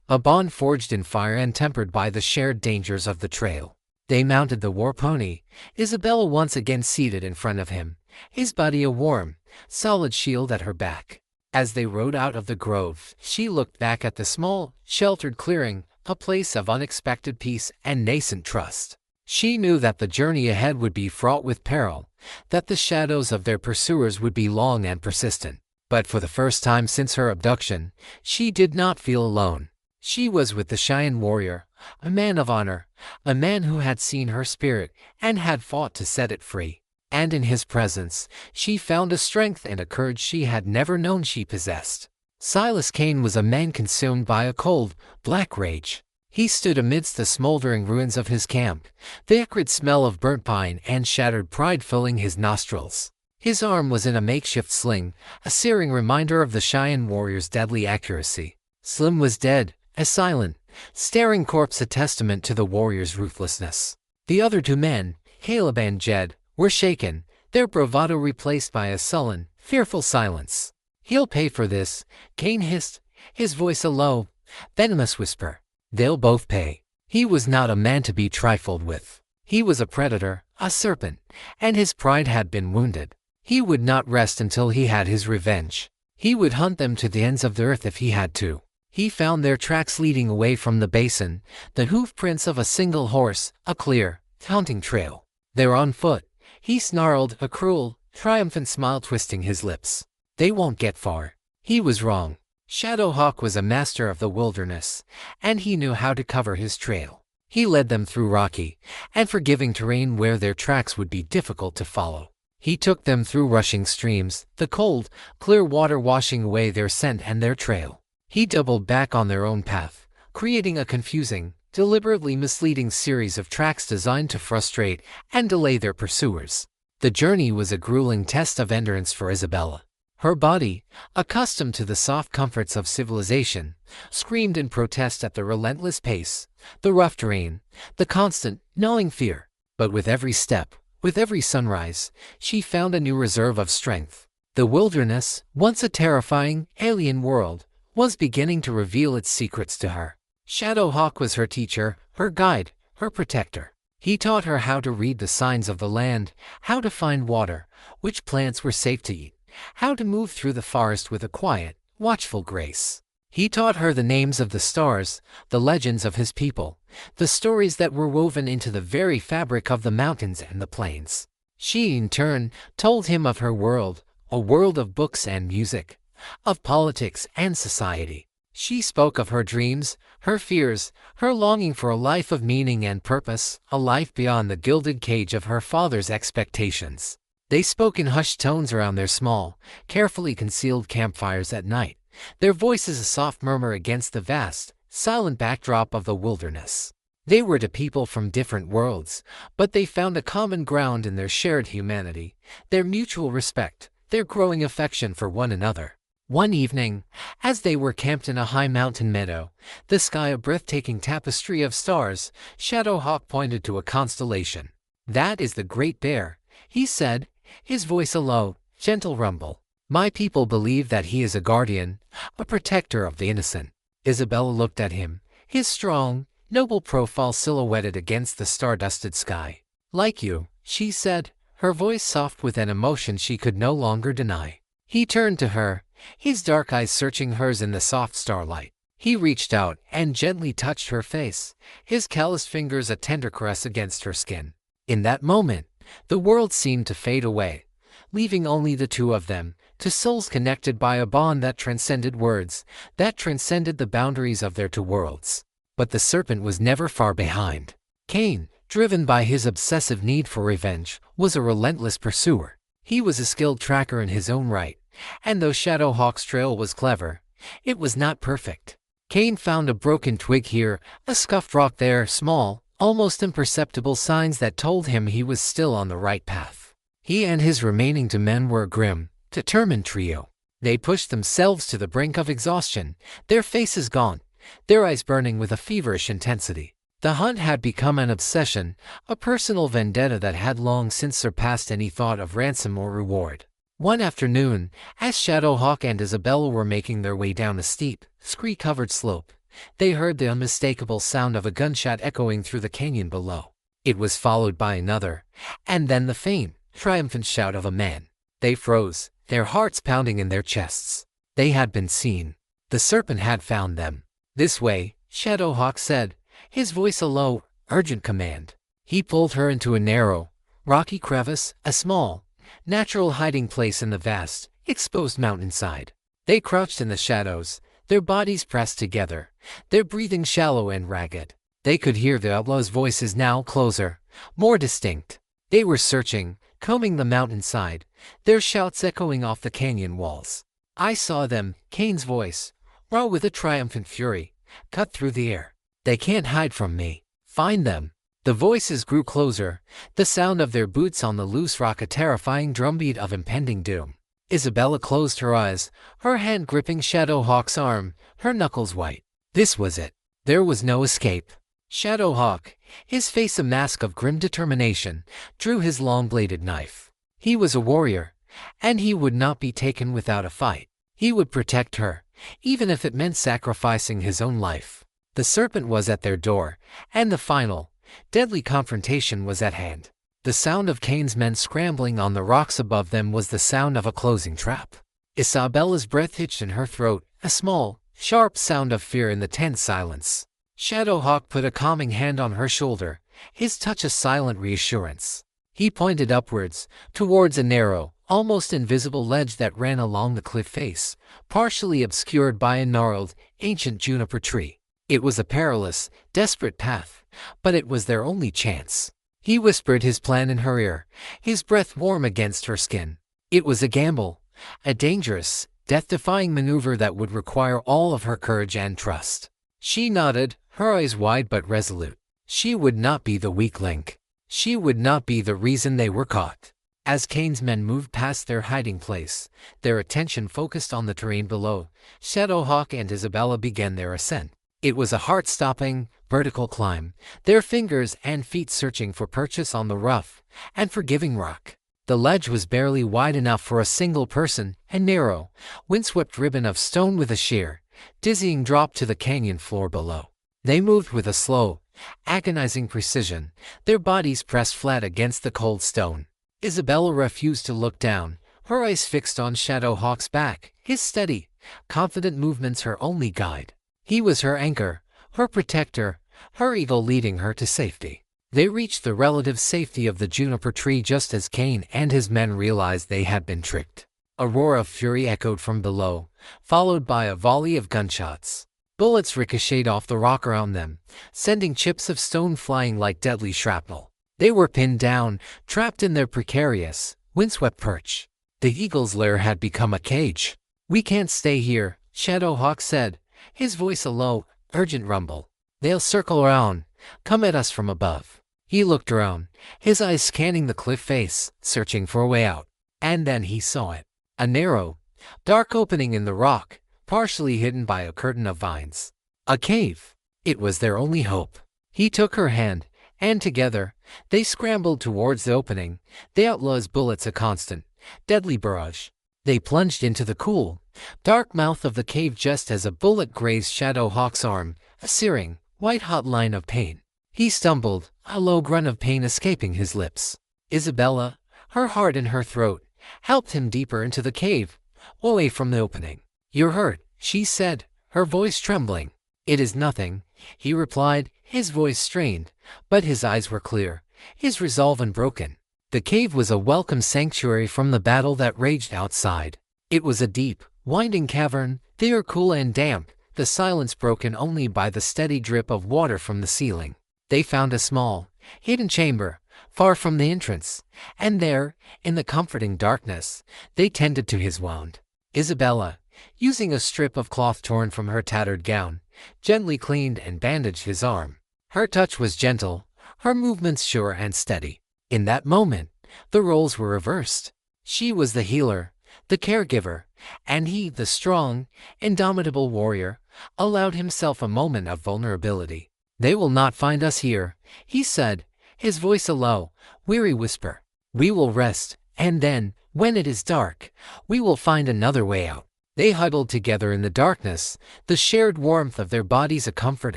a bond forged in fire and tempered by the shared dangers of the trail. They mounted the war pony, Isabella once again seated in front of him, his body a warm, solid shield at her back. As they rode out of the grove, she looked back at the small, sheltered clearing, a place of unexpected peace and nascent trust. She knew that the journey ahead would be fraught with peril, that the shadows of their pursuers would be long and persistent. But for the first time since her abduction, she did not feel alone. She was with the Cheyenne warrior, a man of honor, a man who had seen her spirit and had fought to set it free. And in his presence, she found a strength and a courage she had never known she possessed. Silas Kane was a man consumed by a cold, black rage. He stood amidst the smoldering ruins of his camp, the acrid smell of burnt pine and shattered pride filling his nostrils. His arm was in a makeshift sling, a searing reminder of the Cheyenne warrior's deadly accuracy. Slim was dead, a silent, staring corpse, a testament to the warrior's ruthlessness. The other two men, Caleb and Jed, were shaken, their bravado replaced by a sullen, fearful silence. "He'll pay for this," Kane hissed, his voice a low, venomous whisper. "They'll both pay." He was not a man to be trifled with. He was a predator, a serpent, and his pride had been wounded. He would not rest until he had his revenge. He would hunt them to the ends of the earth if he had to. He found their tracks leading away from the basin, the hoof prints of a single horse, a clear, hunting trail. "They're on foot," he snarled, a cruel, triumphant smile twisting his lips. "They won't get far." He was wrong. Shadowhawk was a master of the wilderness, and he knew how to cover his trail. He led them through rocky and forgiving terrain where their tracks would be difficult to follow. He took them through rushing streams, the cold, clear water washing away their scent and their trail. He doubled back on their own path, creating a confusing, deliberately misleading series of tracks designed to frustrate and delay their pursuers. The journey was a grueling test of endurance for Isabella. Her body, accustomed to the soft comforts of civilization, screamed in protest at the relentless pace, the rough terrain, the constant, gnawing fear. But with every step, with every sunrise, she found a new reserve of strength. The wilderness, once a terrifying, alien world, was beginning to reveal its secrets to her. Shadowhawk was her teacher, her guide, her protector. He taught her how to read the signs of the land, how to find water, which plants were safe to eat, how to move through the forest with a quiet, watchful grace. He taught her the names of the stars, the legends of his people, the stories that were woven into the very fabric of the mountains and the plains. She, in turn, told him of her world, a world of books and music, of politics and society. She spoke of her dreams, her fears, her longing for a life of meaning and purpose, a life beyond the gilded cage of her father's expectations. They spoke in hushed tones around their small, carefully concealed campfires at night, their voices a soft murmur against the vast, silent backdrop of the wilderness. They were to people from different worlds, but they found a common ground in their shared humanity, their mutual respect, their growing affection for one another. One evening, as they were camped in a high mountain meadow, the sky a breathtaking tapestry of stars, Shadowhawk pointed to a constellation. "That is the Great Bear," he said, his voice a low, gentle rumble. "My people believe that he is a guardian, a protector of the innocent." Isabella looked at him, his strong, noble profile silhouetted against the star-dusted sky. "Like you," she said, her voice soft with an emotion she could no longer deny. He turned to her, his dark eyes searching hers in the soft starlight. He reached out and gently touched her face, his calloused fingers a tender caress against her skin. In that moment, the world seemed to fade away, leaving only the two of them, two souls connected by a bond that transcended words, that transcended the boundaries of their two worlds. But the serpent was never far behind. Cain, driven by his obsessive need for revenge, was a relentless pursuer. He was a skilled tracker in his own right, and though Shadowhawk's trail was clever, it was not perfect. Cain found a broken twig here, a scuffed rock there, small, almost imperceptible signs that told him he was still on the right path. He and his remaining two men were a grim, determined trio. They pushed themselves to the brink of exhaustion, their faces gaunt, their eyes burning with a feverish intensity. The hunt had become an obsession, a personal vendetta that had long since surpassed any thought of ransom or reward. One afternoon, as Shadowhawk and Isabella were making their way down a steep, scree-covered slope, they heard the unmistakable sound of a gunshot echoing through the canyon below. It was followed by another, and then the faint, triumphant shout of a man. They froze, their hearts pounding in their chests. They had been seen. The serpent had found them. "This way," Shadowhawk said, his voice a low, urgent command. He pulled her into a narrow, rocky crevice, a small, natural hiding place in the vast, exposed mountainside. They crouched in the shadows, their bodies pressed together, their breathing shallow and ragged. They could hear the outlaws' voices now closer, more distinct. They were searching, combing the mountainside, their shouts echoing off the canyon walls. "I saw them," Kane's voice, raw with a triumphant fury, cut through the air. "They can't hide from me. Find them." The voices grew closer, the sound of their boots on the loose rock a terrifying drumbeat of impending doom. Isabella closed her eyes, her hand gripping Shadowhawk's arm, her knuckles white. This was it. There was no escape. Shadowhawk, his face a mask of grim determination, drew his long-bladed knife. He was a warrior, and he would not be taken without a fight. He would protect her, even if it meant sacrificing his own life. The serpent was at their door, and the final, deadly confrontation was at hand. The sound of Kane's men scrambling on the rocks above them was the sound of a closing trap. Isabella's breath hitched in her throat, a small, sharp sound of fear in the tense silence. Shadowhawk put a calming hand on her shoulder, his touch a silent reassurance. He pointed upwards, towards a narrow, almost invisible ledge that ran along the cliff face, partially obscured by a gnarled, ancient juniper tree. It was a perilous, desperate path, but it was their only chance. He whispered his plan in her ear, his breath warm against her skin. It was a gamble, a dangerous, death-defying maneuver that would require all of her courage and trust. She nodded, her eyes wide but resolute. She would not be the weak link. She would not be the reason they were caught. As Kane's men moved past their hiding place, their attention focused on the terrain below, Shadowhawk and Isabella began their ascent. It was a heart-stopping, vertical climb, their fingers and feet searching for purchase on the rough and forgiving rock. The ledge was barely wide enough for a single person, a narrow, windswept ribbon of stone with a sheer, dizzying drop to the canyon floor below. They moved with a slow, agonizing precision, their bodies pressed flat against the cold stone. Isabella refused to look down, her eyes fixed on Shadowhawk's back, his steady, confident movements her only guide. He was her anchor, her protector, her eagle leading her to safety. They reached the relative safety of the juniper tree just as Kane and his men realized they had been tricked. A roar of fury echoed from below, followed by a volley of gunshots. Bullets ricocheted off the rock around them, sending chips of stone flying like deadly shrapnel. They were pinned down, trapped in their precarious, windswept perch. The eagle's lair had become a cage. "We can't stay here," Shadowhawk said, his voice a low, urgent rumble. "They'll circle around, come at us from above." He looked around, his eyes scanning the cliff face, searching for a way out. And then he saw it. A narrow, dark opening in the rock, partially hidden by a curtain of vines. A cave. It was their only hope. He took her hand, and together, they scrambled towards the opening, the outlaw's bullets a constant, deadly barrage. They plunged into the cool, dark mouth of the cave just as a bullet grazed Shadowhawk's arm, a searing, white-hot line of pain. He stumbled, a low grunt of pain escaping his lips. Isabella, her heart in her throat, helped him deeper into the cave, away from the opening. "You're hurt," she said, her voice trembling. "It is nothing," he replied, his voice strained, but his eyes were clear, his resolve unbroken. The cave was a welcome sanctuary from the battle that raged outside. It was a deep, winding cavern, the air cool and damp, the silence broken only by the steady drip of water from the ceiling. They found a small, hidden chamber, far from the entrance, and there, in the comforting darkness, they tended to his wound. Isabella, using a strip of cloth torn from her tattered gown, gently cleaned and bandaged his arm. Her touch was gentle, her movements sure and steady. In that moment, the roles were reversed. She was the healer, the caregiver, and he, the strong, indomitable warrior, allowed himself a moment of vulnerability. "They will not find us here," he said, his voice a low, weary whisper. "We will rest, and then, when it is dark, we will find another way out." They huddled together in the darkness, the shared warmth of their bodies a comfort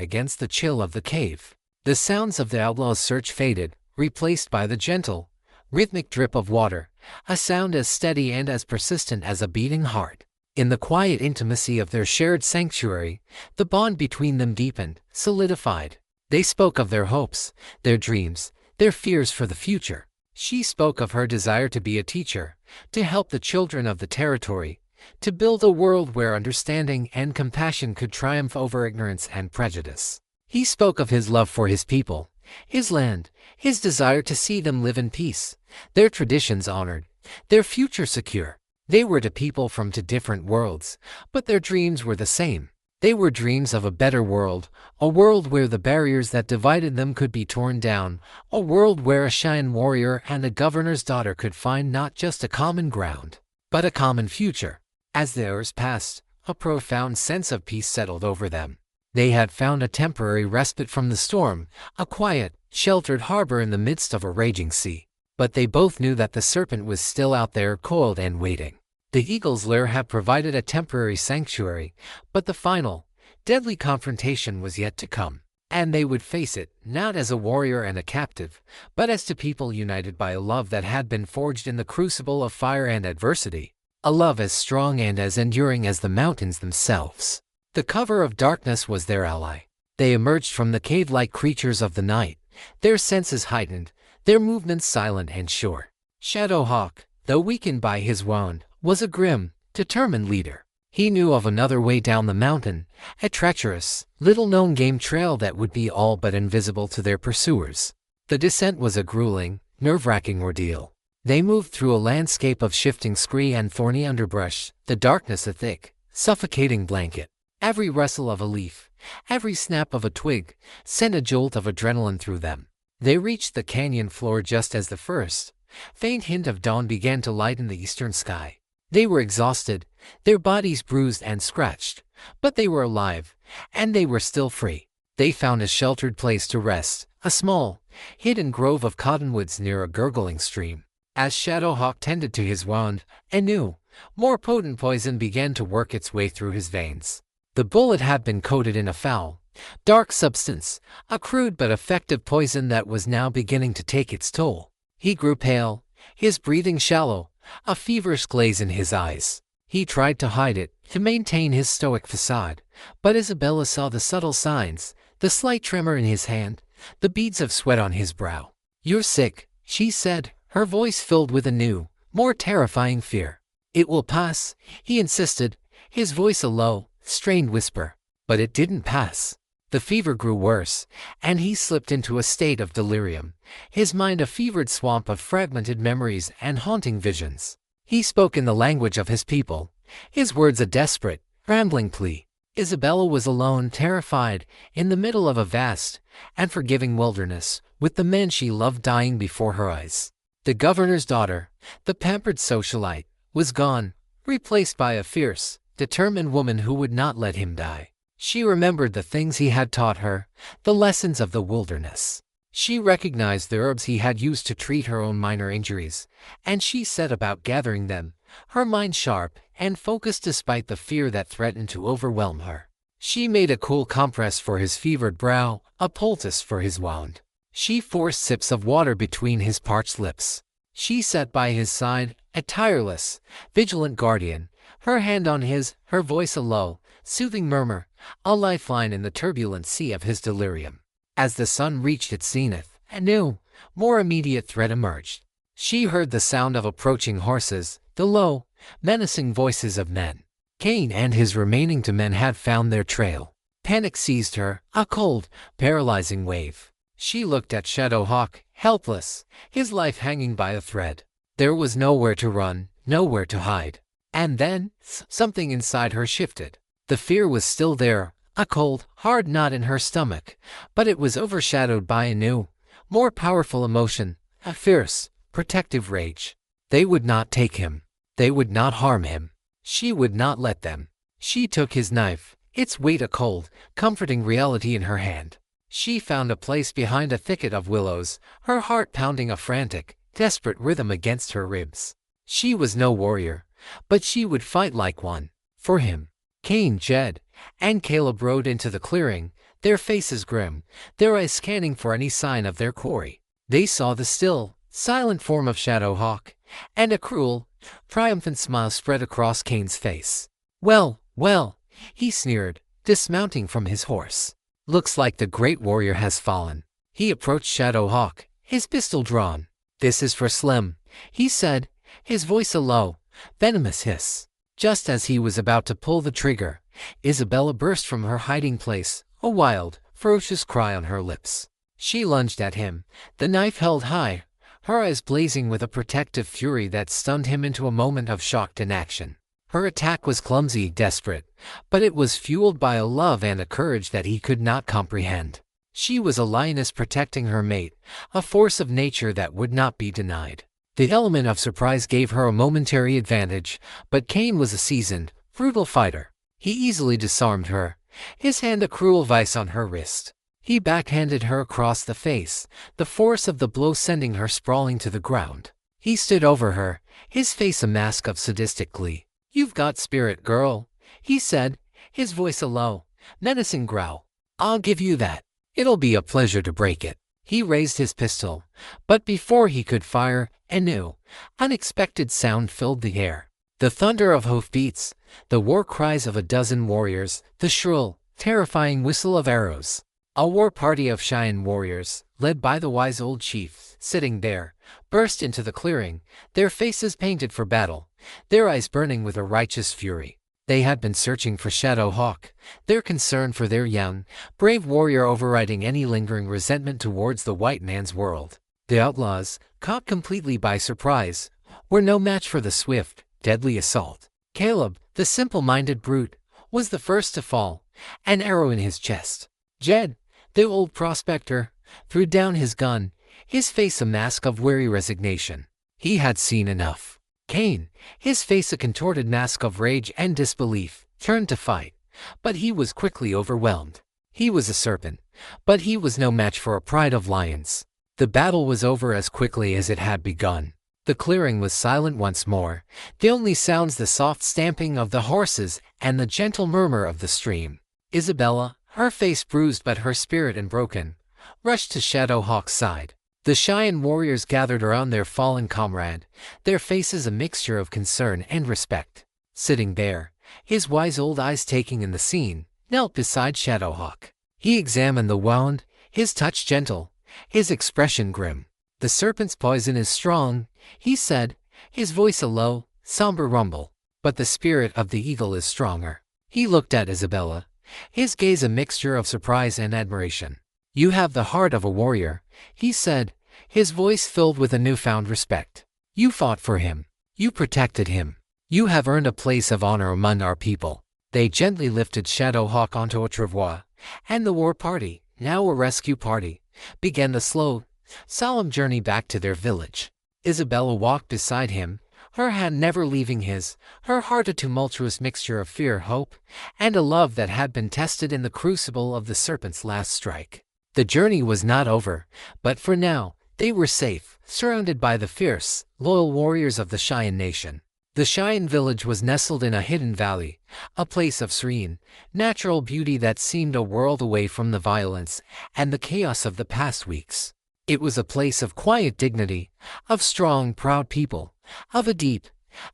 against the chill of the cave. The sounds of the outlaws' search faded, replaced by the gentle, rhythmic drip of water, a sound as steady and as persistent as a beating heart. In the quiet intimacy of their shared sanctuary, the bond between them deepened, solidified. They spoke of their hopes, their dreams, their fears for the future. She spoke of her desire to be a teacher, to help the children of the territory, to build a world where understanding and compassion could triumph over ignorance and prejudice. He spoke of his love for his people, his land, his desire to see them live in peace, their traditions honored, their future secure. They were two people from two different worlds, but their dreams were the same. They were dreams of a better world, a world where the barriers that divided them could be torn down, a world where a Cheyenne warrior and a governor's daughter could find not just a common ground, but a common future. As the hours passed, a profound sense of peace settled over them. They had found a temporary respite from the storm, a quiet, sheltered harbor in the midst of a raging sea. But they both knew that the serpent was still out there, coiled and waiting. The eagle's lair had provided a temporary sanctuary, but the final, deadly confrontation was yet to come. And they would face it, not as a warrior and a captive, but as two people united by a love that had been forged in the crucible of fire and adversity. A love as strong and as enduring as the mountains themselves. The cover of darkness was their ally. They emerged from the cave like creatures of the night, their senses heightened, their movements silent and sure. Shadowhawk, though weakened by his wound, was a grim, determined leader. He knew of another way down the mountain, a treacherous, little-known game trail that would be all but invisible to their pursuers. The descent was a grueling, nerve-wracking ordeal. They moved through a landscape of shifting scree and thorny underbrush, the darkness a thick, suffocating blanket. Every rustle of a leaf, every snap of a twig, sent a jolt of adrenaline through them. They reached the canyon floor just as the first, faint hint of dawn began to lighten the eastern sky. They were exhausted, their bodies bruised and scratched, but they were alive, and they were still free. They found a sheltered place to rest, a small, hidden grove of cottonwoods near a gurgling stream. As Shadowhawk tended to his wound, a new, more potent poison began to work its way through his veins. The bullet had been coated in a foul, dark substance, a crude but effective poison that was now beginning to take its toll. He grew pale, his breathing shallow, a feverish glaze in his eyes. He tried to hide it, to maintain his stoic facade, but Isabella saw the subtle signs, the slight tremor in his hand, the beads of sweat on his brow. "You're sick," she said, her voice filled with a new, more terrifying fear. "It will pass," he insisted, his voice a low, strained whisper. But it didn't pass. The fever grew worse, and he slipped into a state of delirium, his mind a fevered swamp of fragmented memories and haunting visions. He spoke in the language of his people, his words a desperate, rambling plea. Isabella was alone, terrified, in the middle of a vast, unforgiving wilderness, with the men she loved dying before her eyes. The governor's daughter, the pampered socialite, was gone, replaced by a fierce, determined woman who would not let him die. She remembered the things he had taught her, the lessons of the wilderness. She recognized the herbs he had used to treat her own minor injuries, and she set about gathering them, her mind sharp and focused despite the fear that threatened to overwhelm her. She made a cool compress for his fevered brow, a poultice for his wound. She forced sips of water between his parched lips. She sat by his side, a tireless, vigilant guardian, her hand on his, her voice a low, soothing murmur, a lifeline in the turbulent sea of his delirium. As the sun reached its zenith, a new, more immediate threat emerged. She heard the sound of approaching horses, the low, menacing voices of men. Cain and his remaining 2 men had found their trail. Panic seized her, a cold, paralyzing wave. She looked at Shadowhawk, helpless, his life hanging by a thread. There was nowhere to run, nowhere to hide. And then, something inside her shifted. The fear was still there, a cold, hard knot in her stomach, but it was overshadowed by a new, more powerful emotion, a fierce, protective rage. They would not take him. They would not harm him. She would not let them. She took his knife, its weight a cold, comforting reality in her hand. She found a place behind a thicket of willows, her heart pounding a frantic, desperate rhythm against her ribs. She was no warrior, but she would fight like one. For him. Cain, Jed, and Caleb rode into the clearing, their faces grim, their eyes scanning for any sign of their quarry. They saw the still, silent form of Shadowhawk, and a cruel, triumphant smile spread across Cain's face. "Well, well," he sneered, dismounting from his horse. "Looks like the great warrior has fallen." He approached Shadowhawk, his pistol drawn. "This is for Slim," he said, his voice a low, venomous hiss. Just as he was about to pull the trigger, Isabella burst from her hiding place, a wild, ferocious cry on her lips. She lunged at him, the knife held high, her eyes blazing with a protective fury that stunned him into a moment of shocked inaction. Her attack was clumsy, desperate, but it was fueled by a love and a courage that he could not comprehend. She was a lioness protecting her mate, a force of nature that would not be denied. The element of surprise gave her a momentary advantage, but Cain was a seasoned, brutal fighter. He easily disarmed her, his hand a cruel vice on her wrist. He backhanded her across the face, the force of the blow sending her sprawling to the ground. He stood over her, his face a mask of sadistic glee. "You've got spirit, girl," he said, his voice a low, menacing growl. "I'll give you that. It'll be a pleasure to break it." He raised his pistol, but before he could fire, a new, unexpected sound filled the air. The thunder of hoofbeats, the war cries of a dozen warriors, the shrill, terrifying whistle of arrows. A war party of Cheyenne warriors, led by the wise old chief, sitting there, burst into the clearing, their faces painted for battle, their eyes burning with a righteous fury. They had been searching for Shadowhawk, their concern for their young, brave warrior overriding any lingering resentment towards the white man's world. The outlaws, caught completely by surprise, were no match for the swift, deadly assault. Caleb, the simple-minded brute, was the first to fall, an arrow in his chest. Jed, the old prospector, threw down his gun, his face a mask of weary resignation. He had seen enough. Cain, his face a contorted mask of rage and disbelief, turned to fight, but he was quickly overwhelmed. He was a serpent, but he was no match for a pride of lions. The battle was over as quickly as it had begun. The clearing was silent once more, the only sounds the soft stamping of the horses and the gentle murmur of the stream. Isabella, her face bruised but her spirit unbroken, rushed to Shadowhawk's side. The Cheyenne warriors gathered around their fallen comrade, their faces a mixture of concern and respect. Sitting there, his wise old eyes taking in the scene, knelt beside Shadowhawk. He examined the wound, his touch gentle, his expression grim. "The serpent's poison is strong," he said, his voice a low, somber rumble. "But the spirit of the eagle is stronger." He looked at Isabella, his gaze a mixture of surprise and admiration. "You have the heart of a warrior," he said, his voice filled with a newfound respect. "You fought for him. You protected him. You have earned a place of honor among our people." They gently lifted Shadowhawk onto a travois, and the war party, now a rescue party, began the slow, solemn journey back to their village. Isabella walked beside him, her hand never leaving his, her heart a tumultuous mixture of fear, hope, and a love that had been tested in the crucible of the serpent's last strike. The journey was not over, but for now, they were safe, surrounded by the fierce, loyal warriors of the Cheyenne nation. The Cheyenne village was nestled in a hidden valley, a place of serene, natural beauty that seemed a world away from the violence and the chaos of the past weeks. It was a place of quiet dignity, of strong, proud people, of a deep,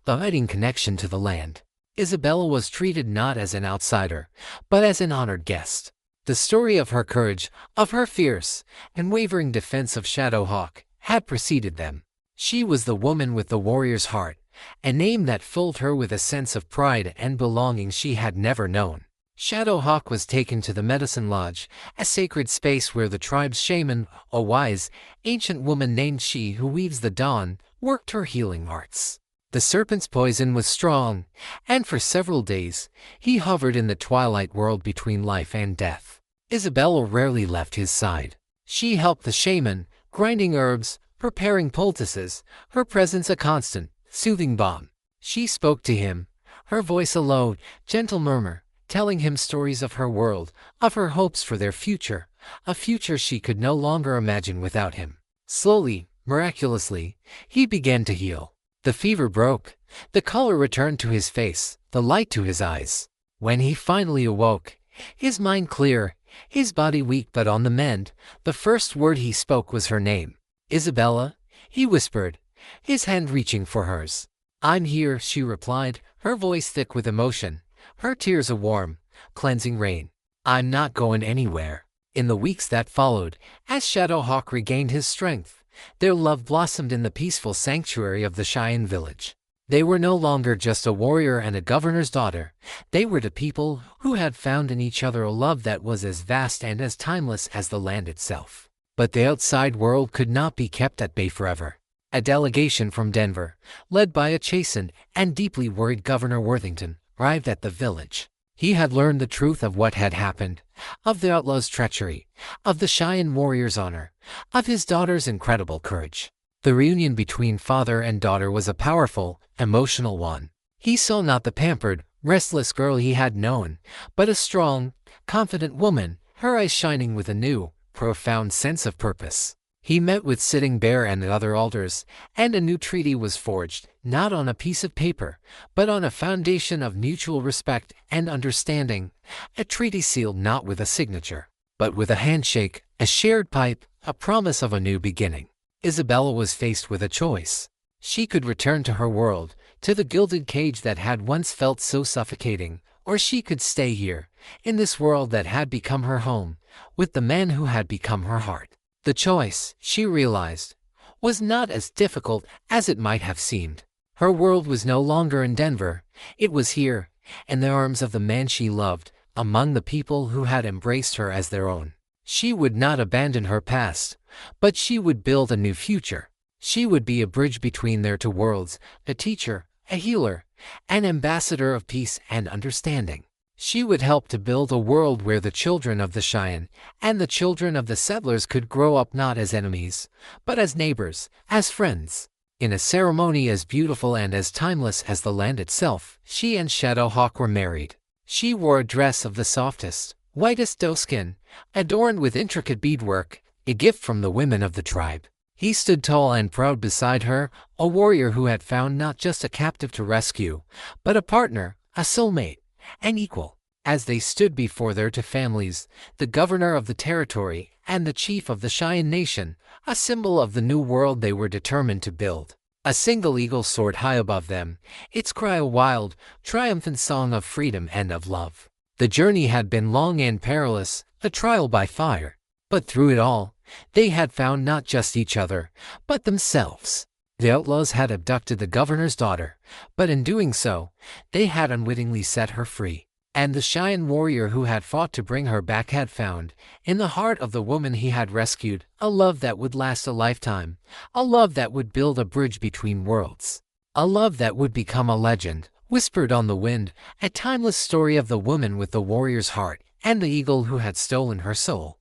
abiding connection to the land. Isabella was treated not as an outsider, but as an honored guest. The story of her courage, of her fierce, unwavering defense of Shadowhawk, had preceded them. She was the woman with the warrior's heart, a name that filled her with a sense of pride and belonging she had never known. Shadowhawk was taken to the Medicine Lodge, a sacred space where the tribe's shaman, a wise, ancient woman named She who weaves the dawn, worked her healing arts. The serpent's poison was strong, and for several days, he hovered in the twilight world between life and death. Isabella rarely left his side. She helped the shaman, grinding herbs, preparing poultices, her presence a constant, soothing balm. She spoke to him, her voice a low, gentle murmur, telling him stories of her world, of her hopes for their future, a future she could no longer imagine without him. Slowly, miraculously, he began to heal. The fever broke, the color returned to his face, the light to his eyes. When he finally awoke, his mind clear, his body weak but on the mend, the first word he spoke was her name. "Isabella," he whispered, his hand reaching for hers. "I'm here," she replied, her voice thick with emotion, her tears a warm, cleansing rain. "I'm not going anywhere." In the weeks that followed, as Shadowhawk regained his strength, their love blossomed in the peaceful sanctuary of the Cheyenne village. They were no longer just a warrior and a governor's daughter. They were the people who had found in each other a love that was as vast and as timeless as the land itself. But the outside world could not be kept at bay forever. A delegation from Denver, led by a chastened and deeply worried Governor Worthington, arrived at the village. He had learned the truth of what had happened, of the outlaws' treachery, of the Cheyenne warrior's honor, of his daughter's incredible courage. The reunion between father and daughter was a powerful, emotional one. He saw not the pampered, restless girl he had known, but a strong, confident woman, her eyes shining with a new, profound sense of purpose. He met with Sitting Bear and the other elders, and a new treaty was forged, not on a piece of paper, but on a foundation of mutual respect and understanding, a treaty sealed not with a signature, but with a handshake, a shared pipe, a promise of a new beginning. Isabella was faced with a choice. She could return to her world, to the gilded cage that had once felt so suffocating, or she could stay here, in this world that had become her home, with the man who had become her heart. The choice, she realized, was not as difficult as it might have seemed. Her world was no longer in Denver. It was here, in the arms of the man she loved, among the people who had embraced her as their own. She would not abandon her past, but she would build a new future. She would be a bridge between their two worlds, a teacher, a healer, an ambassador of peace and understanding. She would help to build a world where the children of the Cheyenne and the children of the settlers could grow up not as enemies, but as neighbors, as friends. In a ceremony as beautiful and as timeless as the land itself, she and Shadowhawk were married. She wore a dress of the softest, whitest doeskin, adorned with intricate beadwork, a gift from the women of the tribe. He stood tall and proud beside her, a warrior who had found not just a captive to rescue, but a partner, a soulmate, an equal. As they stood before their two families, the governor of the territory and the chief of the Cheyenne nation, a symbol of the new world they were determined to build. A single eagle soared high above them, its cry a wild, triumphant song of freedom and of love. The journey had been long and perilous, a trial by fire. But through it all, they had found not just each other, but themselves. The outlaws had abducted the governor's daughter, but in doing so, they had unwittingly set her free. And the Cheyenne warrior who had fought to bring her back had found, in the heart of the woman he had rescued, a love that would last a lifetime, a love that would build a bridge between worlds, a love that would become a legend, whispered on the wind, a timeless story of the woman with the warrior's heart and the eagle who had stolen her soul.